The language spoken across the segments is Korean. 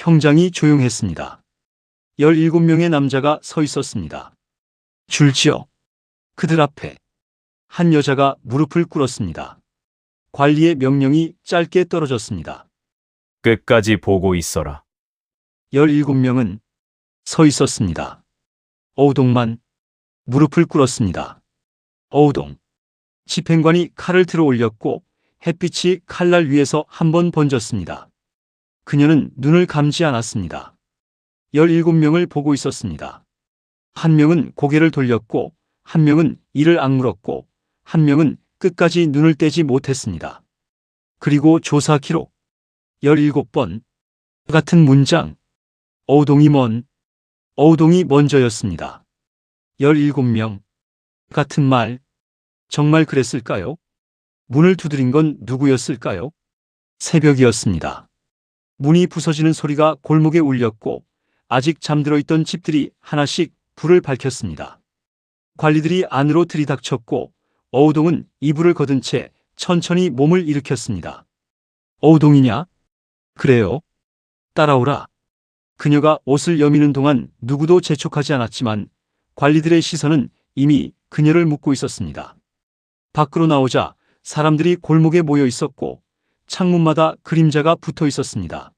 형장이 조용했습니다. 17명의 남자가 서 있었습니다. 줄지어 그들 앞에 한 여자가 무릎을 꿇었습니다. 관리의 명령이 짧게 떨어졌습니다. 끝까지 보고 있어라. 17명은 서 있었습니다. 어우동만 무릎을 꿇었습니다. 어우동. 집행관이 칼을 들어 올렸고 햇빛이 칼날 위에서 한 번 번졌습니다. 그녀는 눈을 감지 않았습니다. 17명을 보고 있었습니다. 한 명은 고개를 돌렸고 한 명은 이를 악물었고 한 명은 끝까지 눈을 떼지 못했습니다. 그리고 조사 기록 17번 같은 문장 어우동이 어우동이 먼저였습니다. 17명 같은 말 정말 그랬을까요? 문을 두드린 건 누구였을까요? 새벽이었습니다. 문이 부서지는 소리가 골목에 울렸고 아직 잠들어 있던 집들이 하나씩 불을 밝혔습니다. 관리들이 안으로 들이닥쳤고 어우동은 이불을 걷은 채 천천히 몸을 일으켰습니다. 어우동이냐? 그래요. 따라오라. 그녀가 옷을 여미는 동안 누구도 재촉하지 않았지만 관리들의 시선은 이미 그녀를 묻고 있었습니다. 밖으로 나오자 사람들이 골목에 모여 있었고 창문마다 그림자가 붙어 있었습니다.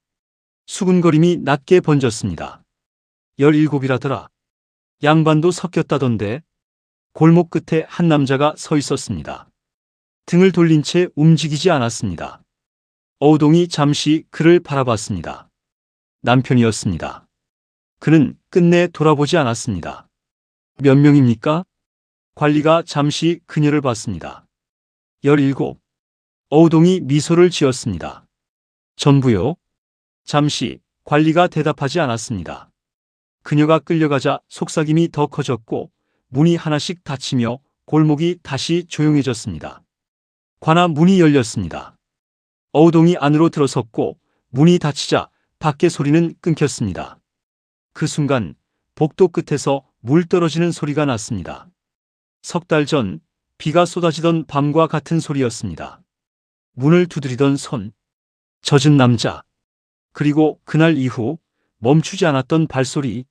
수군거림이 낮게 번졌습니다. 17이라더라. 양반도 섞였다던데. 골목 끝에 한 남자가 서 있었습니다. 등을 돌린 채 움직이지 않았습니다. 어우동이 잠시 그를 바라봤습니다. 남편이었습니다. 그는 끝내 돌아보지 않았습니다. 몇 명입니까? 관리가 잠시 그녀를 봤습니다. 17. 어우동이 미소를 지었습니다. 전부요? 잠시 관리가 대답하지 않았습니다. 그녀가 끌려가자 속삭임이 더 커졌고 문이 하나씩 닫히며 골목이 다시 조용해졌습니다. 관아 문이 열렸습니다. 어우동이 안으로 들어섰고 문이 닫히자 밖의 소리는 끊겼습니다. 그 순간 복도 끝에서 물 떨어지는 소리가 났습니다. 석 달 전 비가 쏟아지던 밤과 같은 소리였습니다. 문을 두드리던 손, 젖은 남자, 그리고 그날 이후 멈추지 않았던 발소리.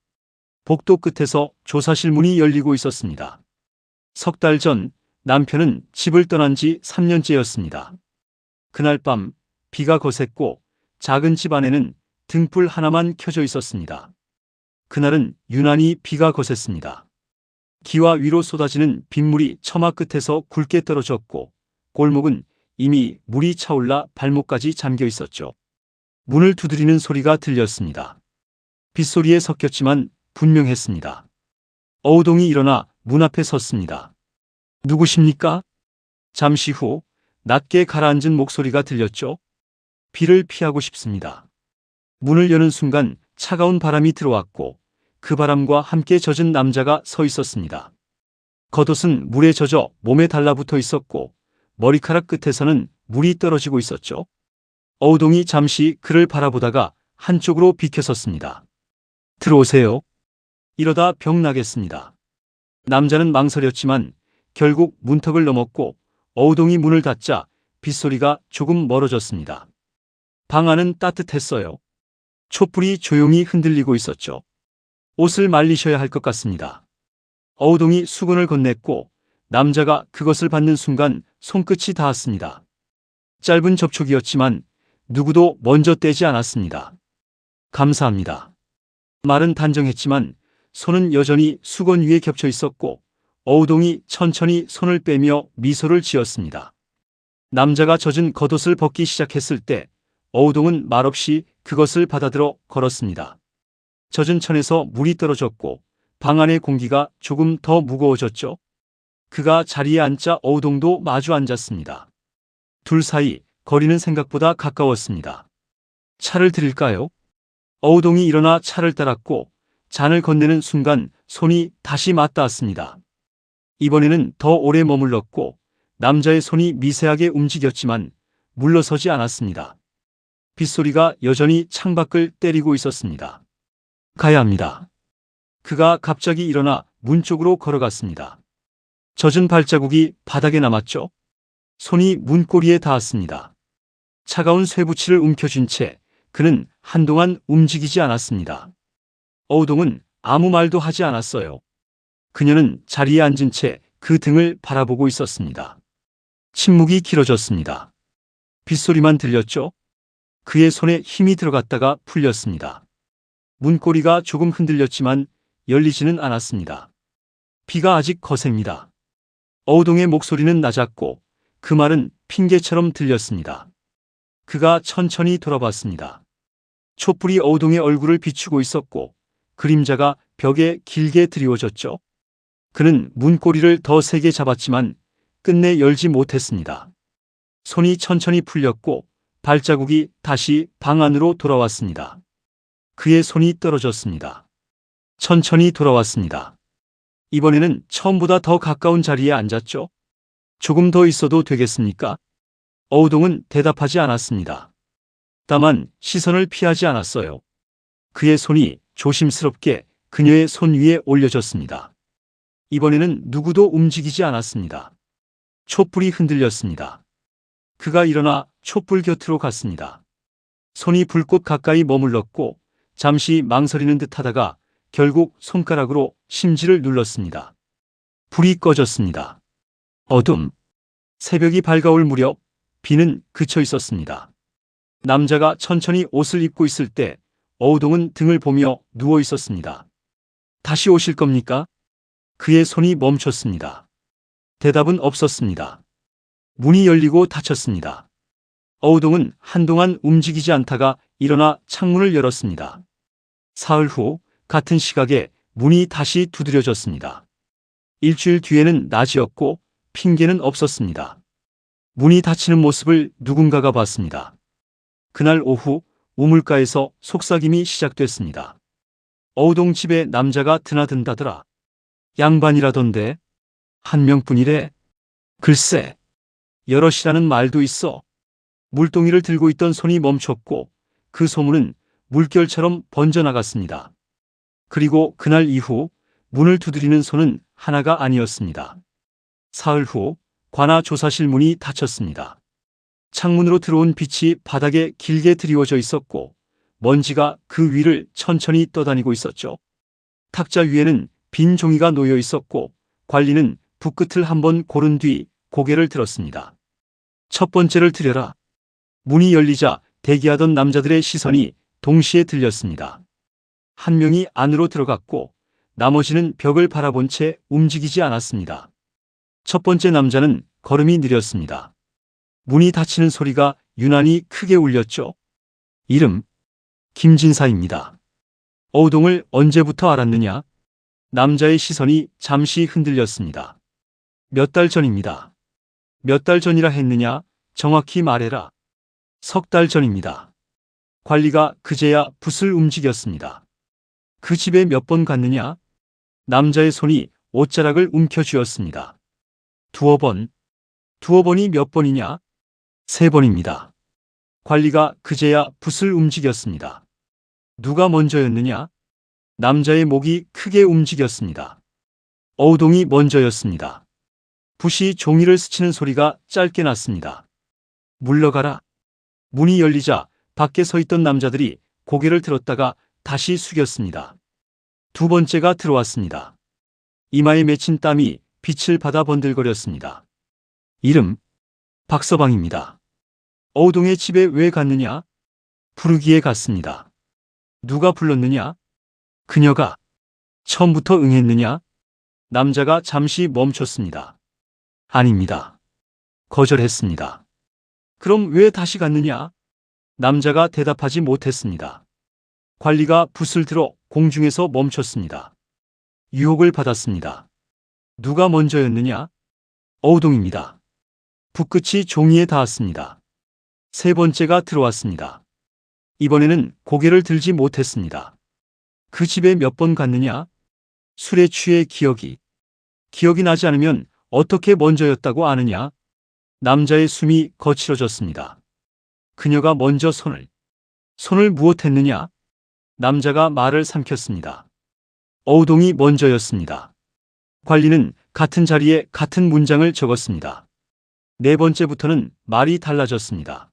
복도 끝에서 조사실 문이 열리고 있었습니다. 석 달 전 남편은 집을 떠난 지 3년째였습니다. 그날 밤 비가 거셌고 작은 집 안에는 등불 하나만 켜져 있었습니다. 그날은 유난히 비가 거셌습니다. 기와 위로 쏟아지는 빗물이 처마 끝에서 굵게 떨어졌고 골목은 이미 물이 차올라 발목까지 잠겨 있었죠. 문을 두드리는 소리가 들렸습니다. 빗소리에 섞였지만 분명했습니다. 어우동이 일어나 문 앞에 섰습니다. 누구십니까? 잠시 후 낮게 가라앉은 목소리가 들렸죠. 비를 피하고 싶습니다. 문을 여는 순간 차가운 바람이 들어왔고 그 바람과 함께 젖은 남자가 서 있었습니다. 겉옷은 물에 젖어 몸에 달라붙어 있었고 머리카락 끝에서는 물이 떨어지고 있었죠. 어우동이 잠시 그를 바라보다가 한쪽으로 비켜섰습니다. 들어오세요. 이러다 병 나겠습니다. 남자는 망설였지만 결국 문턱을 넘었고 어우동이 문을 닫자 빗소리가 조금 멀어졌습니다. 방 안은 따뜻했어요. 촛불이 조용히 흔들리고 있었죠. 옷을 말리셔야 할 것 같습니다. 어우동이 수건을 건넸고 남자가 그것을 받는 순간 손끝이 닿았습니다. 짧은 접촉이었지만 누구도 먼저 떼지 않았습니다. 감사합니다. 말은 단정했지만 손은 여전히 수건 위에 겹쳐 있었고 어우동이 천천히 손을 빼며 미소를 지었습니다. 남자가 젖은 겉옷을 벗기 시작했을 때 어우동은 말없이 그것을 받아들어 걸었습니다. 젖은 천에서 물이 떨어졌고 방 안의 공기가 조금 더 무거워졌죠. 그가 자리에 앉자 어우동도 마주 앉았습니다. 둘 사이 거리는 생각보다 가까웠습니다. 차를 드릴까요? 어우동이 일어나 차를 따랐고 잔을 건네는 순간 손이 다시 맞닿았습니다. 이번에는 더 오래 머물렀고 남자의 손이 미세하게 움직였지만 물러서지 않았습니다. 빗소리가 여전히 창밖을 때리고 있었습니다. 가야 합니다. 그가 갑자기 일어나 문 쪽으로 걸어갔습니다. 젖은 발자국이 바닥에 남았죠. 손이 문고리에 닿았습니다. 차가운 쇠붙이를 움켜쥔 채 그는 한동안 움직이지 않았습니다. 어우동은 아무 말도 하지 않았어요. 그녀는 자리에 앉은 채 그 등을 바라보고 있었습니다. 침묵이 길어졌습니다. 빗소리만 들렸죠? 그의 손에 힘이 들어갔다가 풀렸습니다. 문고리가 조금 흔들렸지만 열리지는 않았습니다. 비가 아직 거셉니다. 어우동의 목소리는 낮았고 그 말은 핑계처럼 들렸습니다. 그가 천천히 돌아봤습니다. 촛불이 어우동의 얼굴을 비추고 있었고 그림자가 벽에 길게 드리워졌죠. 그는 문고리를 더 세게 잡았지만 끝내 열지 못했습니다. 손이 천천히 풀렸고 발자국이 다시 방 안으로 돌아왔습니다. 그의 손이 떨어졌습니다. 천천히 돌아왔습니다. 이번에는 처음보다 더 가까운 자리에 앉았죠. 조금 더 있어도 되겠습니까? 어우동은 대답하지 않았습니다. 다만 시선을 피하지 않았어요. 그의 손이 조심스럽게 그녀의 손 위에 올려졌습니다. 이번에는 누구도 움직이지 않았습니다. 촛불이 흔들렸습니다. 그가 일어나 촛불 곁으로 갔습니다. 손이 불꽃 가까이 머물렀고 잠시 망설이는 듯 하다가 결국 손가락으로 심지를 눌렀습니다. 불이 꺼졌습니다. 어둠. 새벽이 밝아올 무렵 비는 그쳐 있었습니다. 남자가 천천히 옷을 입고 있을 때 어우동은 등을 보며 누워 있었습니다. 다시 오실 겁니까? 그의 손이 멈췄습니다. 대답은 없었습니다. 문이 열리고 닫혔습니다. 어우동은 한동안 움직이지 않다가 일어나 창문을 열었습니다. 사흘 후 같은 시각에 문이 다시 두드려졌습니다. 일주일 뒤에는 낮이었고 핑계는 없었습니다. 문이 닫히는 모습을 누군가가 봤습니다. 그날 오후 우물가에서 속삭임이 시작됐습니다. 어우동 집에 남자가 드나든다더라. 양반이라던데. 한 명뿐이래. 글쎄. 여럿이라는 말도 있어. 물동이를 들고 있던 손이 멈췄고 그 소문은 물결처럼 번져나갔습니다. 그리고 그날 이후 문을 두드리는 손은 하나가 아니었습니다. 사흘 후 관아 조사실 문이 닫혔습니다. 창문으로 들어온 빛이 바닥에 길게 드리워져 있었고 먼지가 그 위를 천천히 떠다니고 있었죠. 탁자 위에는 빈 종이가 놓여 있었고 관리는 붓끝을 한번 고른 뒤 고개를 들었습니다. 첫 번째를 들여라. 문이 열리자 대기하던 남자들의 시선이 동시에 들렸습니다. 한 명이 안으로 들어갔고 나머지는 벽을 바라본 채 움직이지 않았습니다. 첫 번째 남자는 걸음이 느렸습니다. 문이 닫히는 소리가 유난히 크게 울렸죠. 이름 김진사입니다. 어우동을 언제부터 알았느냐? 남자의 시선이 잠시 흔들렸습니다. 몇 달 전입니다. 몇 달 전이라 했느냐? 정확히 말해라. 석 달 전입니다. 관리가 그제야 붓을 움직였습니다. 그 집에 몇 번 갔느냐? 남자의 손이 옷자락을 움켜쥐었습니다. 두어 번. 두어 번이 몇 번이냐? 3번입니다. 관리가 그제야 붓을 움직였습니다. 누가 먼저였느냐? 남자의 목이 크게 움직였습니다. 어우동이 먼저였습니다. 붓이 종이를 스치는 소리가 짧게 났습니다. 물러가라. 문이 열리자 밖에 서 있던 남자들이 고개를 들었다가 다시 숙였습니다. 두 번째가 들어왔습니다. 이마에 맺힌 땀이 빛을 받아 번들거렸습니다. 이름 박서방입니다. 어우동의 집에 왜 갔느냐? 부르기에 갔습니다. 누가 불렀느냐? 그녀가. 처음부터 응했느냐? 남자가 잠시 멈췄습니다. 아닙니다. 거절했습니다. 그럼 왜 다시 갔느냐? 남자가 대답하지 못했습니다. 관리가 붓을 들어 공중에서 멈췄습니다. 유혹을 받았습니다. 누가 먼저였느냐? 어우동입니다. 붓끝이 종이에 닿았습니다. 세 번째가 들어왔습니다. 이번에는 고개를 들지 못했습니다. 그 집에 몇 번 갔느냐? 술에 취해 기억이 나지 않으면 어떻게 먼저였다고 아느냐? 남자의 숨이 거칠어졌습니다. 그녀가 먼저 손을 무엇했느냐? 남자가 말을 삼켰습니다. 어우동이 먼저였습니다. 관리는 같은 자리에 같은 문장을 적었습니다. 네 번째부터는 말이 달라졌습니다.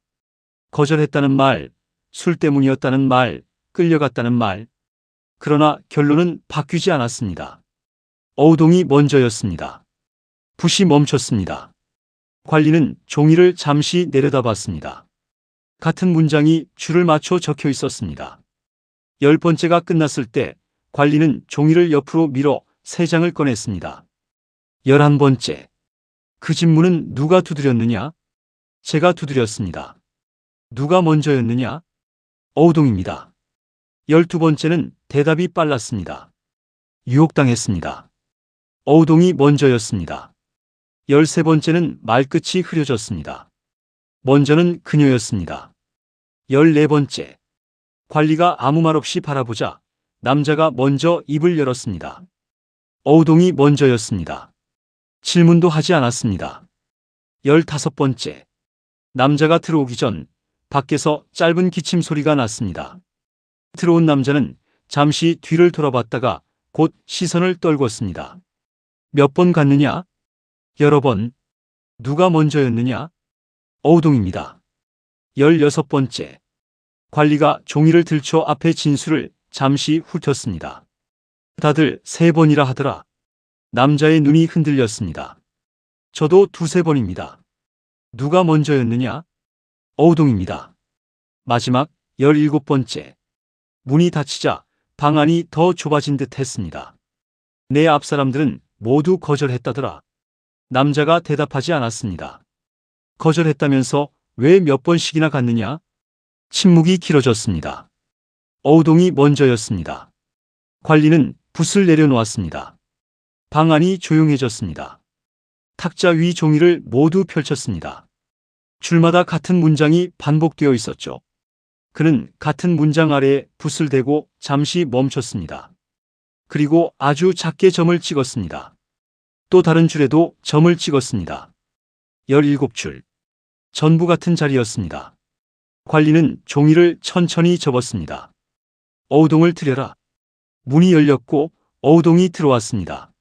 거절했다는 말, 술 때문이었다는 말, 끌려갔다는 말. 그러나 결론은 바뀌지 않았습니다. 어우동이 먼저였습니다. 붓이 멈췄습니다. 관리는 종이를 잠시 내려다봤습니다. 같은 문장이 줄을 맞춰 적혀 있었습니다. 10번째가 끝났을 때 관리는 종이를 옆으로 밀어 3장을 꺼냈습니다. 11번째. 그 집문은 누가 두드렸느냐? 제가 두드렸습니다. 누가 먼저였느냐? 어우동입니다. 12번째는 대답이 빨랐습니다. 유혹당했습니다. 어우동이 먼저였습니다. 13번째는 말끝이 흐려졌습니다. 먼저는 그녀였습니다. 14번째. 관리가 아무 말 없이 바라보자 남자가 먼저 입을 열었습니다. 어우동이 먼저였습니다. 질문도 하지 않았습니다. 15번째. 남자가 들어오기 전 밖에서 짧은 기침 소리가 났습니다. 들어온 남자는 잠시 뒤를 돌아봤다가 곧 시선을 떨궜습니다. 몇 번 갔느냐? 여러 번. 누가 먼저였느냐? 어우동입니다. 16번째. 관리가 종이를 들춰 앞에 진술을 잠시 훑었습니다. 다들 3번이라 하더라. 남자의 눈이 흔들렸습니다. 저도 2~3번입니다. 누가 먼저였느냐? 어우동입니다. 마지막 17번째. 문이 닫히자 방 안이 더 좁아진 듯 했습니다. 내 앞 사람들은 모두 거절했다더라. 남자가 대답하지 않았습니다. 거절했다면서 왜 몇 번씩이나 갔느냐? 침묵이 길어졌습니다. 어우동이 먼저였습니다. 관리는 붓을 내려놓았습니다. 방 안이 조용해졌습니다. 탁자 위 종이를 모두 펼쳤습니다. 줄마다 같은 문장이 반복되어 있었죠. 그는 같은 문장 아래에 붓을 대고 잠시 멈췄습니다. 그리고 아주 작게 점을 찍었습니다. 또 다른 줄에도 점을 찍었습니다. 17줄. 전부 같은 자리였습니다. 관리는 종이를 천천히 접었습니다. 어우동을 들여라. 문이 열렸고 어우동이 들어왔습니다.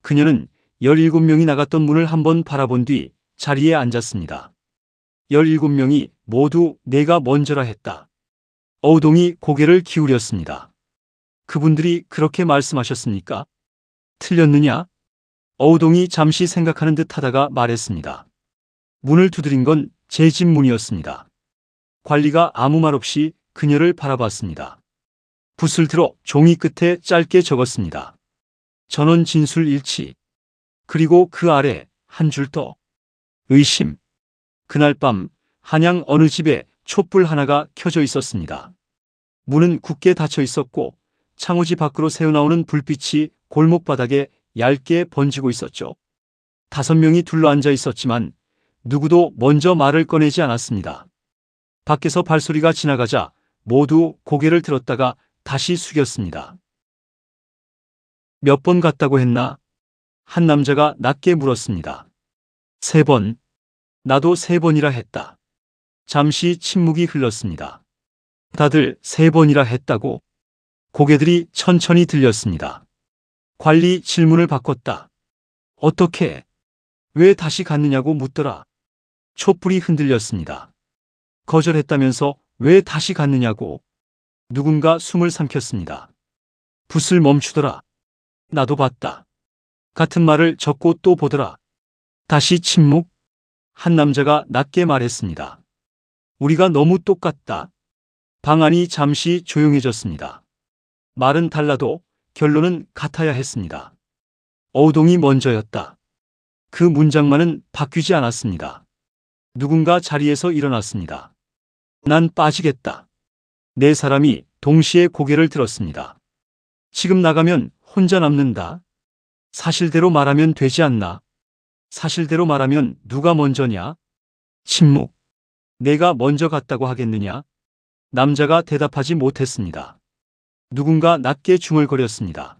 그녀는 17명이 나갔던 문을 한번 바라본 뒤 자리에 앉았습니다. 17명이 모두 내가 먼저라 했다. 어우동이 고개를 기울였습니다. 그분들이 그렇게 말씀하셨습니까? 틀렸느냐? 어우동이 잠시 생각하는 듯 하다가 말했습니다. 문을 두드린 건 제 집 문이었습니다. 관리가 아무 말 없이 그녀를 바라봤습니다. 붓을 들어 종이 끝에 짧게 적었습니다. 전원 진술 일치. 그리고 그 아래 한 줄 더. 의심. 그날 밤 한양 어느 집에 촛불 하나가 켜져 있었습니다. 문은 굳게 닫혀 있었고 창호지 밖으로 새어나오는 불빛이 골목바닥에 얇게 번지고 있었죠. 5명이 둘러앉아 있었지만 누구도 먼저 말을 꺼내지 않았습니다. 밖에서 발소리가 지나가자 모두 고개를 들었다가 다시 숙였습니다. 몇 번 갔다고 했나? 한 남자가 낮게 물었습니다. 3번. 나도 3번이라 했다. 잠시 침묵이 흘렀습니다. 다들 3번이라 했다고? 고개들이 천천히 들렸습니다. 관리 질문을 바꿨다. 어떻게? 왜 다시 갔느냐고 묻더라. 촛불이 흔들렸습니다. 거절했다면서 왜 다시 갔느냐고. 누군가 숨을 삼켰습니다. 붓을 멈추더라. 나도 봤다. 같은 말을 적고 또 보더라. 다시 침묵. 한 남자가 낮게 말했습니다. 우리가 너무 똑같다. 방 안이 잠시 조용해졌습니다. 말은 달라도 결론은 같아야 했습니다. 어우동이 먼저였다. 그 문장만은 바뀌지 않았습니다. 누군가 자리에서 일어났습니다. 난 빠지겠다. 4사람이 동시에 고개를 들었습니다. 지금 나가면 혼자 남는다. 사실대로 말하면 되지 않나? 사실대로 말하면 누가 먼저냐? 침묵. 내가 먼저 갔다고 하겠느냐? 남자가 대답하지 못했습니다. 누군가 낮게 중얼거렸습니다.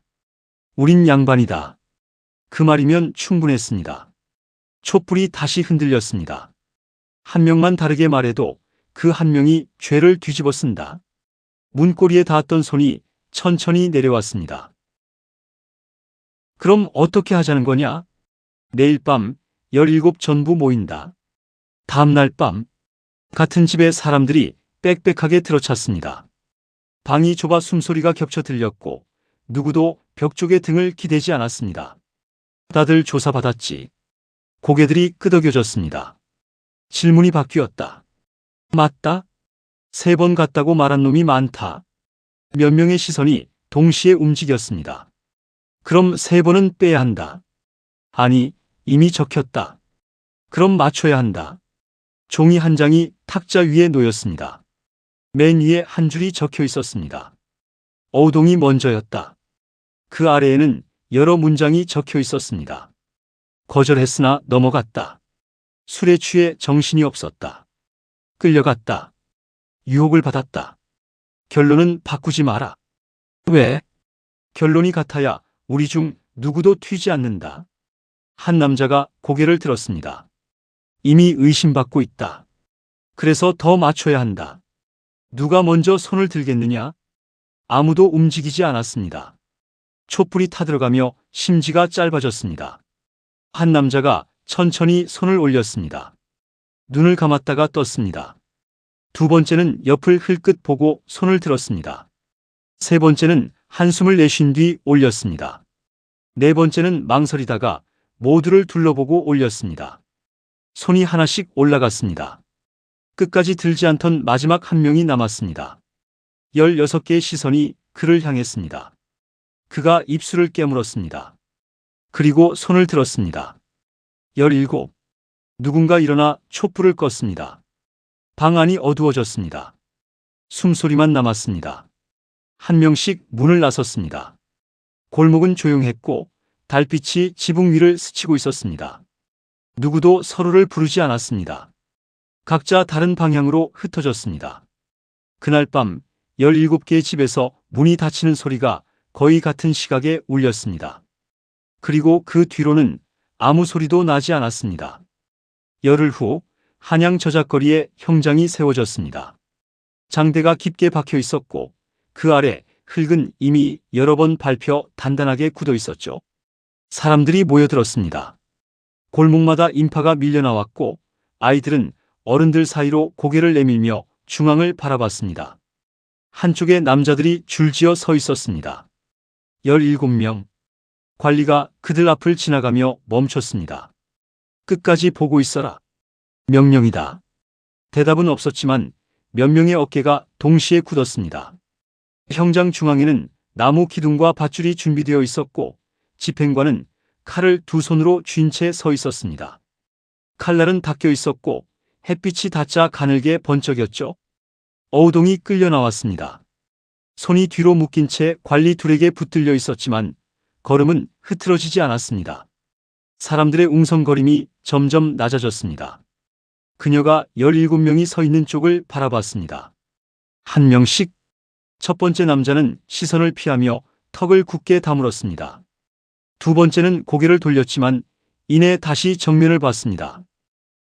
우린 양반이다. 그 말이면 충분했습니다. 촛불이 다시 흔들렸습니다. 한 명만 다르게 말해도 그 한 명이 죄를 뒤집어 쓴다. 문고리에 닿았던 손이 천천히 내려왔습니다. 그럼 어떻게 하자는 거냐? 내일 밤 17 전부 모인다. 다음 날 밤 같은 집에 사람들이 빽빽하게 들어찼습니다. 방이 좁아 숨소리가 겹쳐 들렸고 누구도 벽 쪽에 등을 기대지 않았습니다. 다들 조사받았지. 고개들이 끄덕여졌습니다. 질문이 바뀌었다. 맞다? 3번 갔다고 말한 놈이 많다. 몇 명의 시선이 동시에 움직였습니다. 그럼 3번은 빼야 한다. 아니, 이미 적혔다. 그럼 맞춰야 한다. 종이 한 장이 탁자 위에 놓였습니다. 맨 위에 한 줄이 적혀 있었습니다. 어우동이 먼저였다. 그 아래에는 여러 문장이 적혀 있었습니다. 거절했으나 넘어갔다. 술에 취해 정신이 없었다. 끌려갔다. 유혹을 받았다. 결론은 바꾸지 마라. 왜? 결론이 같아야 우리 중 누구도 튀지 않는다. 한 남자가 고개를 들었습니다. 이미 의심받고 있다. 그래서 더 맞춰야 한다. 누가 먼저 손을 들겠느냐? 아무도 움직이지 않았습니다. 촛불이 타들어가며 심지가 짧아졌습니다. 한 남자가 천천히 손을 올렸습니다. 눈을 감았다가 떴습니다. 2번째는 옆을 흘끗 보고 손을 들었습니다. 3번째는 한숨을 내쉰 뒤 올렸습니다. 4번째는 망설이다가 모두를 둘러보고 올렸습니다. 손이 하나씩 올라갔습니다. 끝까지 들지 않던 마지막 한 명이 남았습니다. 16개의 시선이 그를 향했습니다. 그가 입술을 깨물었습니다. 그리고 손을 들었습니다. 17. 누군가 일어나 촛불을 껐습니다. 방 안이 어두워졌습니다. 숨소리만 남았습니다. 한 명씩 문을 나섰습니다. 골목은 조용했고 달빛이 지붕 위를 스치고 있었습니다. 누구도 서로를 부르지 않았습니다. 각자 다른 방향으로 흩어졌습니다. 그날 밤 17개의 집에서 문이 닫히는 소리가 거의 같은 시각에 울렸습니다. 그리고 그 뒤로는 아무 소리도 나지 않았습니다. 열흘 후 한양 저작거리에 형장이 세워졌습니다. 장대가 깊게 박혀 있었고 그 아래 흙은 이미 여러 번 밟혀 단단하게 굳어 있었죠. 사람들이 모여들었습니다. 골목마다 인파가 밀려나왔고 아이들은 어른들 사이로 고개를 내밀며 중앙을 바라봤습니다. 한쪽에 남자들이 줄지어 서 있었습니다. 17명. 관리가 그들 앞을 지나가며 멈췄습니다. 끝까지 보고 있어라. 명령이다. 대답은 없었지만 몇 명의 어깨가 동시에 굳었습니다. 형장 중앙에는 나무 기둥과 밧줄이 준비되어 있었고 집행관은 칼을 2손으로 쥔 채 서 있었습니다. 칼날은 닦여 있었고 햇빛이 닿자 가늘게 번쩍였죠. 어우동이 끌려 나왔습니다. 손이 뒤로 묶인 채 관리 둘에게 붙들려 있었지만 걸음은 흐트러지지 않았습니다. 사람들의 웅성거림이 점점 낮아졌습니다. 그녀가 17명이 서 있는 쪽을 바라봤습니다. 한 명씩. 첫 번째 남자는 시선을 피하며 턱을 굳게 다물었습니다. 2번째는 고개를 돌렸지만 이내 다시 정면을 봤습니다.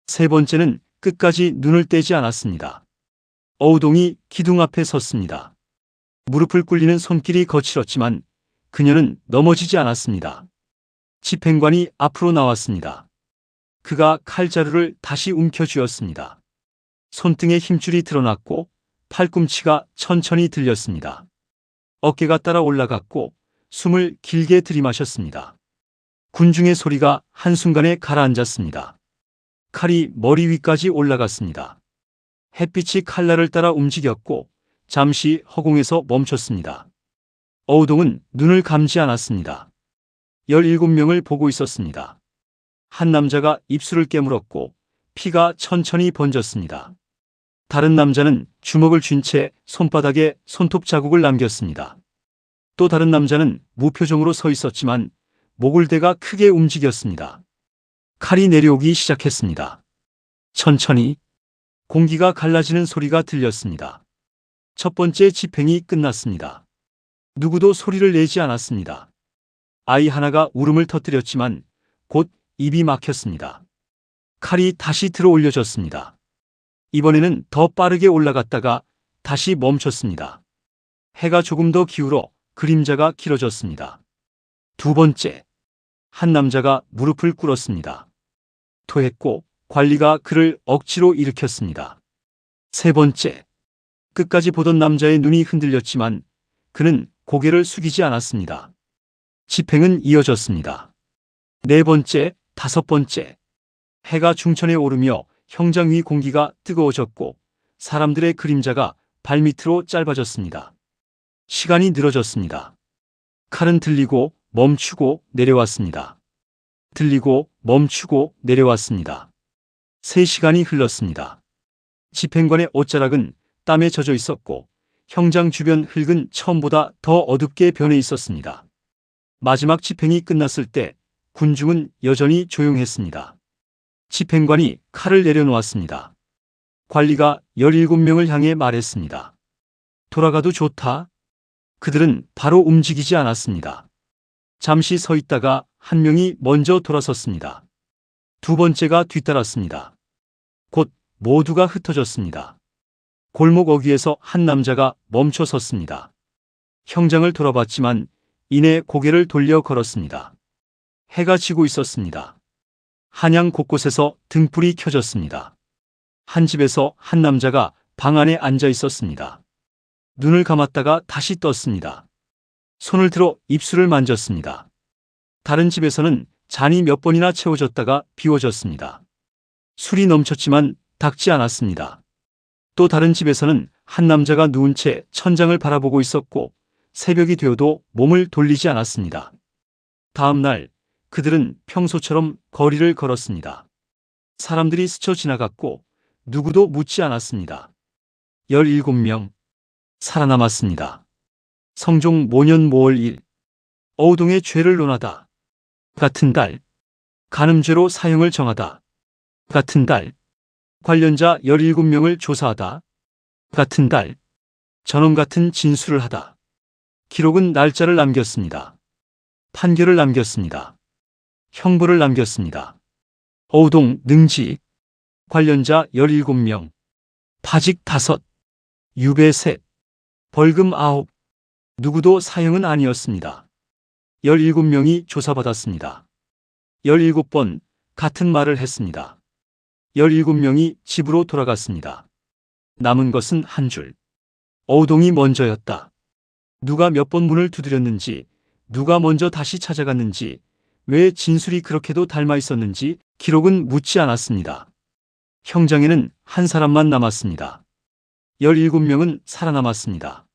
3번째는 끝까지 눈을 떼지 않았습니다. 어우동이 기둥 앞에 섰습니다. 무릎을 꿇리는 손길이 거칠었지만 그녀는 넘어지지 않았습니다. 집행관이 앞으로 나왔습니다. 그가 칼자루를 다시 움켜쥐었습니다. 손등에 힘줄이 드러났고 팔꿈치가 천천히 들렸습니다. 어깨가 따라 올라갔고 숨을 길게 들이마셨습니다. 군중의 소리가 한순간에 가라앉았습니다. 칼이 머리 위까지 올라갔습니다. 햇빛이 칼날을 따라 움직였고 잠시 허공에서 멈췄습니다. 어우동은 눈을 감지 않았습니다. 17명을 보고 있었습니다. 한 남자가 입술을 깨물었고 피가 천천히 번졌습니다. 다른 남자는 주먹을 쥔 채 손바닥에 손톱 자국을 남겼습니다. 또 다른 남자는 무표정으로 서 있었지만 목을 대가 크게 움직였습니다. 칼이 내려오기 시작했습니다. 천천히 공기가 갈라지는 소리가 들렸습니다. 첫 번째 집행이 끝났습니다. 누구도 소리를 내지 않았습니다. 아이 하나가 울음을 터뜨렸지만 곧 입이 막혔습니다. 칼이 다시 들어 올려졌습니다. 이번에는 더 빠르게 올라갔다가 다시 멈췄습니다. 해가 조금 더 기울어 그림자가 길어졌습니다. 2번째. 한 남자가 무릎을 꿇었습니다. 토했고 관리가 그를 억지로 일으켰습니다. 3번째. 끝까지 보던 남자의 눈이 흔들렸지만 그는 고개를 숙이지 않았습니다. 집행은 이어졌습니다. 네 번째, 다섯 번째. 해가 중천에 오르며 형장 위 공기가 뜨거워졌고 사람들의 그림자가 발밑으로 짧아졌습니다. 시간이 늘어졌습니다. 칼은 들리고 멈추고 내려왔습니다. 들리고 멈추고 내려왔습니다. 3시간이 흘렀습니다. 집행관의 옷자락은 땀에 젖어 있었고 형장 주변 흙은 처음보다 더 어둡게 변해 있었습니다. 마지막 집행이 끝났을 때 군중은 여전히 조용했습니다. 집행관이 칼을 내려놓았습니다. 관리가 17명을 향해 말했습니다. 돌아가도 좋다. 그들은 바로 움직이지 않았습니다. 잠시 서 있다가 한 명이 먼저 돌아섰습니다. 두 번째가 뒤따랐습니다. 곧 모두가 흩어졌습니다. 골목 어귀에서 한 남자가 멈춰 섰습니다. 형장을 돌아봤지만 이내 고개를 돌려 걸었습니다. 해가 지고 있었습니다. 한양 곳곳에서 등불이 켜졌습니다. 한 집에서 한 남자가 방 안에 앉아 있었습니다. 눈을 감았다가 다시 떴습니다. 손을 들어 입술을 만졌습니다. 다른 집에서는 잔이 몇 번이나 채워졌다가 비워졌습니다. 술이 넘쳤지만 닦지 않았습니다. 또 다른 집에서는 한 남자가 누운 채 천장을 바라보고 있었고 새벽이 되어도 몸을 돌리지 않았습니다. 다음 날 그들은 평소처럼 거리를 걸었습니다. 사람들이 스쳐 지나갔고 누구도 묻지 않았습니다. 17명 살아남았습니다. 성종 모년 모월 1 어우동의 죄를 논하다. 같은 달 간음죄로 사형을 정하다. 같은 달 관련자 17명을 조사하다. 같은 달 전원 같은 진술을 하다. 기록은 날짜를 남겼습니다. 판결을 남겼습니다. 형벌을 남겼습니다. 어우동 능지 관련자 17명 파직 5 유배 3 벌금 9 누구도 사형은 아니었습니다. 17명이 조사받았습니다. 17번 같은 말을 했습니다. 17명이 집으로 돌아갔습니다. 남은 것은 한 줄. 어우동이 먼저였다. 누가 몇 번 문을 두드렸는지, 누가 먼저 다시 찾아갔는지, 왜 진술이 그렇게도 닮아 있었는지 기록은 묻지 않았습니다. 형장에는 한 사람만 남았습니다. 17명은 살아남았습니다.